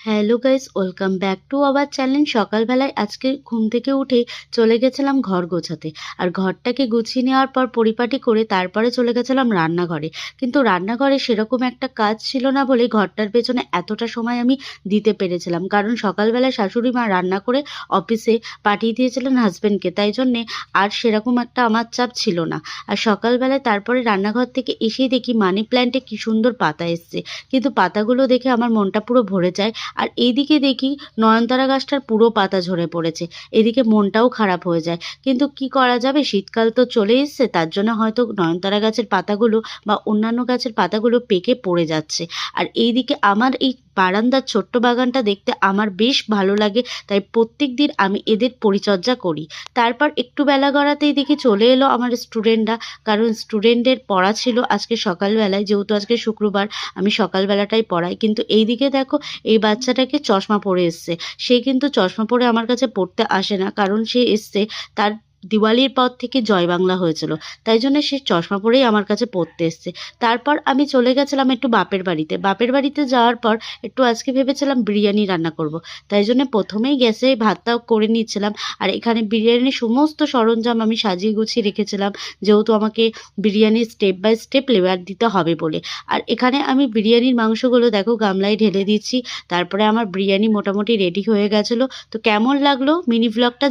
Hello guys, welcome back to our channel. সকালবেলায় আজকে ঘুম থেকে উঠেই চলে গেছিলাম ঘর গোছাতে। আর ঘরটাকে গুছিয়ে নেওয়ার পর পরিপাটি করে তারপরে চলে গেছিলাম রান্নাঘরে। কিন্তু রান্নাঘরে সেরকম একটা কাজ ছিল না বলে ঘরটার পেছনে এতটা সময় আমি দিতে পেরেছিলাম। কারণ সকালবেলায় শাশুড়ি মা রান্না করে অফিসে পাঠিয়ে দিয়েছিলেন হাসব্যান্ডকে। তাই জন্যে আর সেরকম একটা আমার চাপ ছিল না। আর সকালবেলায় তারপরে রান্নাঘর থেকে এসেই দেখি মানি প্ল্যান্টে কি সুন্দর পাতা এসছে। কিন্তু পাতাগুলো দেখে আমার মনটা পুরো ভরে যায়। আর এইদিকে দেখি নয়নতারা গাছটার পুরো পাতা ঝরে পড়েছে। এদিকে মনটাও খারাপ হয়ে যায়। কিন্তু কি করা যাবে, শীতকাল তো চলে এসছে, তার জন্য হয়তো নয়নতারা গাছের পাতাগুলো বা অন্যান্য গাছের পাতাগুলো পেকে পড়ে যাচ্ছে। আর এইদিকে আমার এই বারান্দার ছোট্ট বাগানটা দেখতে আমার বেশ ভালো লাগে। তাই প্রত্যেকদিন আমি এদের পরিচর্যা করি। তারপর একটু বেলা গড়াতেই দেখি চলে এলো আমার স্টুডেন্টরা। কারণ স্টুডেন্টদের পড়া ছিল আজকে সকালবেলায়, যেহেতু আজকে শুক্রবার আমি সকালবেলাটাই পড়াই। কিন্তু এইদিকে দেখো, এই বাচ্চাটাকে চশমা পরে এসছে। সে কিন্তু চশমা পরে আমার কাছে পড়তে আসে না, কারণ সে এসছে তার দিওয়ালির পর থেকে জয় বাংলা হয়েছিল। তাই জন্য সে চশমা পরেই আমার কাছে পড়তে এসছে। তারপর আমি চলে গেছিলাম একটু বাপের বাড়িতে। বাপের বাড়িতে যাওয়ার পর একটু আজকে ভেবেছিলাম বিরিয়ানি রান্না করব। তাই জন্য প্রথমেই গ্যাসে ভাতটা করে নিচ্ছিলাম। আর এখানে বিরিয়ানির সমস্ত সরঞ্জাম আমি সাজিয়ে গুছিয়ে রেখেছিলাম, যেহেতু আমাকে বিরিয়ানির স্টেপ বাই স্টেপ লেয়ার দিতে হবে বলে। আর এখানে আমি বিরিয়ানির মাংসগুলো দেখো গামলায় ঢেলে দিচ্ছি। তারপরে আমার বিরিয়ানি মোটামুটি রেডি হয়ে গেছিলো। তো কেমন লাগলো মিনি ভ্লগটা